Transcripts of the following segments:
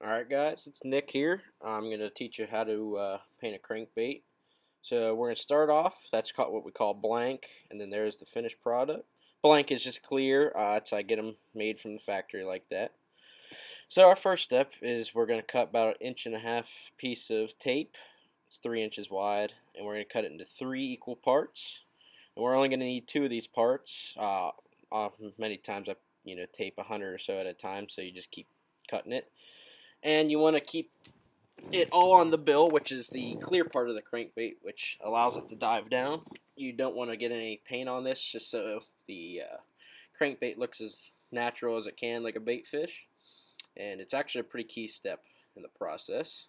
Alright guys, it's Nick here. I'm going to teach you how to paint a crankbait. So we're going to start off, that's called what we call blank, and then there's the finished product. Blank is just clear, so I get them made from the factory like that. So our first step is we're going to cut about 1.5 inch piece of tape. It's 3 inches wide, and we're going to cut it into 3 equal parts. And we're only going to need 2 of these parts. Many times I tape 100 or so at a time, so you just keep cutting it. And you want to keep it all on the bill, which is the clear part of the crankbait, which allows it to dive down. You don't want to get any paint on this, just so the crankbait looks as natural as it can, like a bait fish. And it's actually a pretty key step in the process.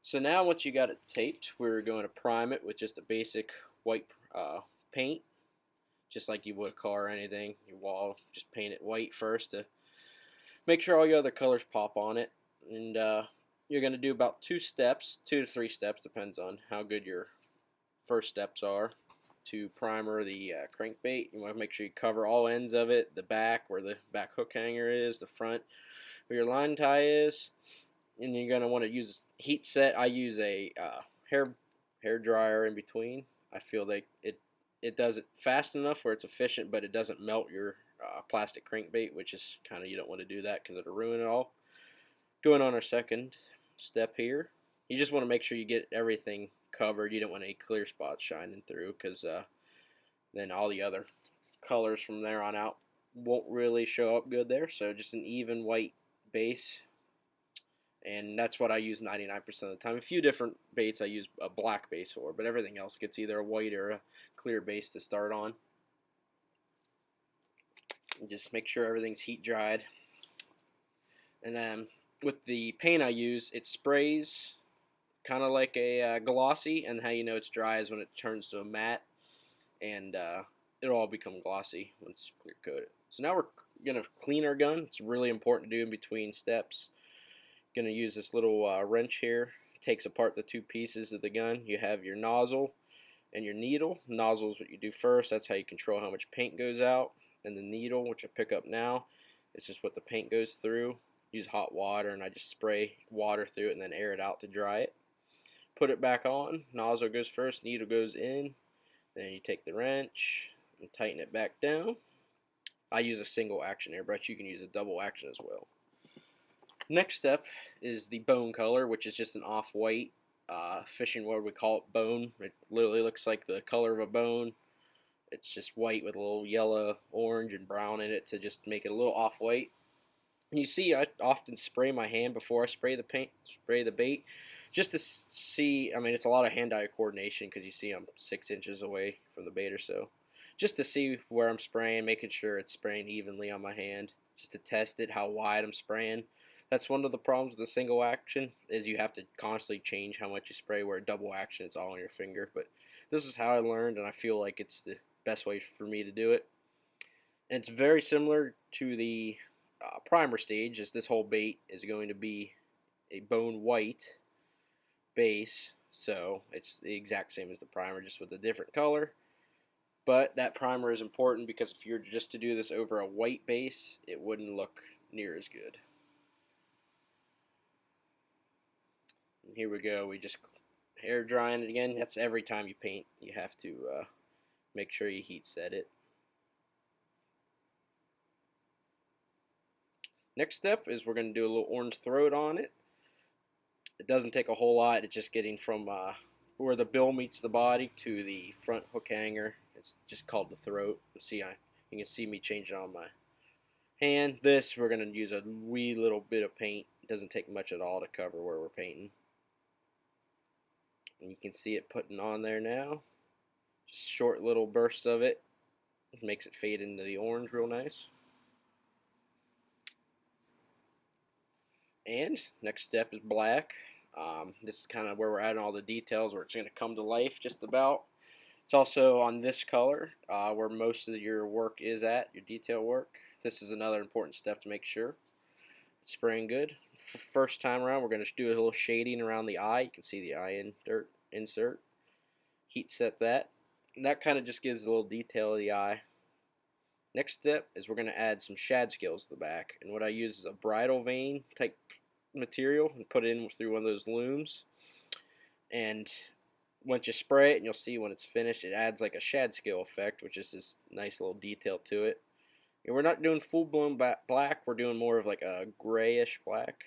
So now once you got it taped, we're going to prime it with just a basic white paint, just like you would a car or anything. Your wall, just paint it white first to make sure all your other colors pop on it. And you're going to do about 2 to 3 steps, depends on how good your first steps are, to primer the crankbait. You want to make sure you cover all ends of it, the back where the back hook hanger is, the front where your line tie is, and you're going to want to use heat set. I use a hair dryer in between. I feel like it does it fast enough where it's efficient, but it doesn't melt your plastic crankbait, which is kind of, you don't want to do that because it'll ruin it all. Going on our second step here, you just want to make sure you get everything covered. You don't want any clear spots shining through, because then all the other colors from there on out won't really show up good there. So just an even white base, and that's what I use 99% of the time. A few different baits I use a black base for, but everything else gets either a white or a clear base to start on. And just make sure everything's heat dried. And then with the paint I use, it sprays kind of like a glossy, and how you know it's dry is when it turns to a matte, and it'll all become glossy once clear coated. So now we're going to clean our gun. It's really important to do in between steps. Going to use this little wrench here. It takes apart the 2 pieces of the gun. You have your nozzle and your needle. Nozzle is what you do first. That's how you control how much paint goes out. And the needle, which I pick up now, it's just what the paint goes through. Use hot water, and I just spray water through it and then air it out to dry it. Put it back on. Nozzle goes first, needle goes in. Then you take the wrench and tighten it back down. I use a single action airbrush. You can use a double action as well. Next step is the bone color, which is just an off-white. Fishing world we call it bone. It literally looks like the color of a bone. It's just white with a little yellow, orange, and brown in it to just make it a little off-white. And you see, I often spray my hand before I spray the bait, just to see. I mean, it's a lot of hand-eye coordination, because you see I'm 6 inches away from the bait or so. Just to see where I'm spraying, making sure it's spraying evenly on my hand, just to test it, how wide I'm spraying. That's one of the problems with a single action, is you have to constantly change how much you spray, where a double action, it's all on your finger. But this is how I learned, and I feel like it's the best way for me to do it. And it's very similar to the primer stage, as this whole bait is going to be a bone white base, so it's the exact same as the primer, just with a different color. But that primer is important, because if you were just to do this over a white base, it wouldn't look near as good. And here we go, we just air drying it again. That's every time you paint, you have to make sure you heat set it. Next step is we're going to do a little orange throat on it. It doesn't take a whole lot. It's just getting from where the bill meets the body to the front hook hanger. It's just called the throat. You can see me changing on my hand. This, we're going to use a wee little bit of paint. It doesn't take much at all to cover where we're painting. And you can see it putting on there now. Just short little bursts of it. It makes it fade into the orange real nice. And next step is black. This is kind of where we're at in all the details, where it's going to come to life just about. It's also on this color where most of your work is at, your detail work. This is another important step to make sure it's spraying good. First time around, we're going to do a little shading around the eye. You can see the eye insert. Heat set that. And that kind of just gives a little detail of the eye. Next step is we're going to add some shad scales to the back. And what I use is a bridle vein type material and put it in through one of those looms. And once you spray it, and you'll see when it's finished, it adds like a shad scale effect, which is this nice little detail to it. And we're not doing full-blown black, we're doing more of like a grayish black.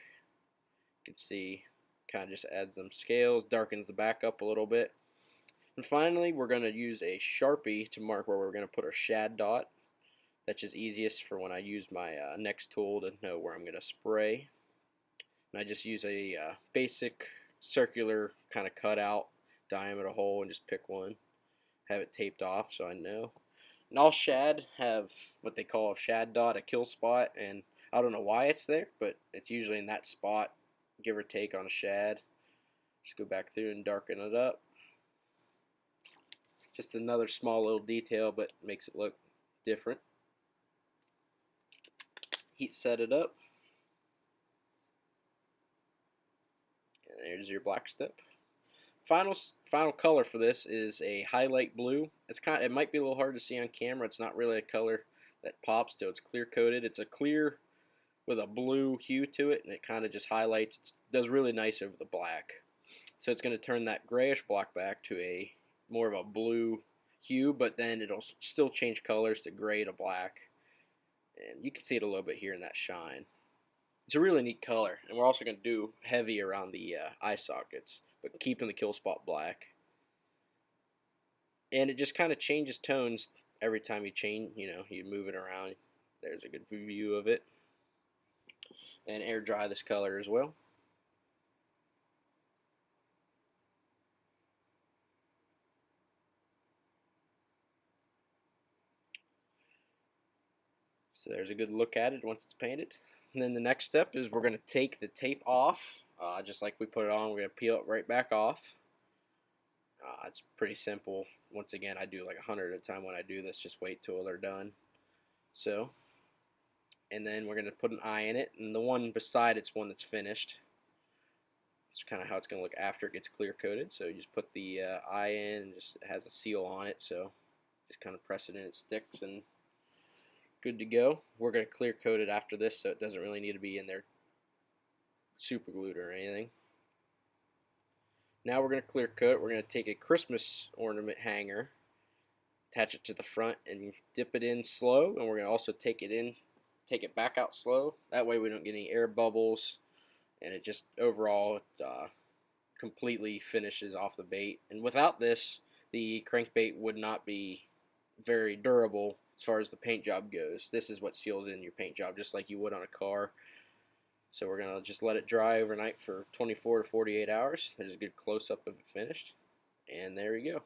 You can see kind of just adds some scales, darkens the back up a little bit. And finally, we're going to use a Sharpie to mark where we're going to put our shad dot. That's just easiest for when I use my next tool to know where I'm going to spray. And I just use a basic circular kind of cutout diameter hole and just pick one. Have it taped off so I know. And all shad have what they call a shad dot, a kill spot, and I don't know why it's there, but it's usually in that spot, give or take on a shad. Just go back through and darken it up. Just another small little detail, but makes it look different. Heat set it up. And there's your black step. Final color for this is a highlight blue. It might be a little hard to see on camera. It's not really a color that pops till it's clear coated. It's a clear with a blue hue to it, and it kind of just highlights. It does really nice over the black. So it's going to turn that grayish black back to a more of a blue hue, but then it'll still change colors to gray to black. And you can see it a little bit here in that shine. It's a really neat color, and we're also going to do heavy around the eye sockets, but keeping the kill spot black. And it just kind of changes tones every time you change, you move it around. There's a good view of it. And air dry this color as well. So there's a good look at it once it's painted. And then the next step is we're going to take the tape off, just like we put it on. We're going to peel it right back off. It's pretty simple. Once again, I do like 100 at a time when I do this. Just wait till they're done. So, and then we're going to put an eye in it, and the one beside it's one that's finished. It's kind of how it's going to look after it gets clear coated. So you just put the eye in, and it has a seal on it. So just kind of press it in, it sticks, and good to go. We're going to clear coat it after this, so it doesn't really need to be in there super glued or anything. Now we're going to clear coat. We're going to take a Christmas ornament hanger, attach it to the front, and dip it in slow. And we're going to also take it back out slow. That way we don't get any air bubbles, and it just overall completely finishes off the bait. And without this, the crankbait would not be very durable as far as the paint job goes. This is what seals in your paint job, just like you would on a car. So we're going to just let it dry overnight for 24 to 48 hours. There's a good close-up of it finished. And there you go.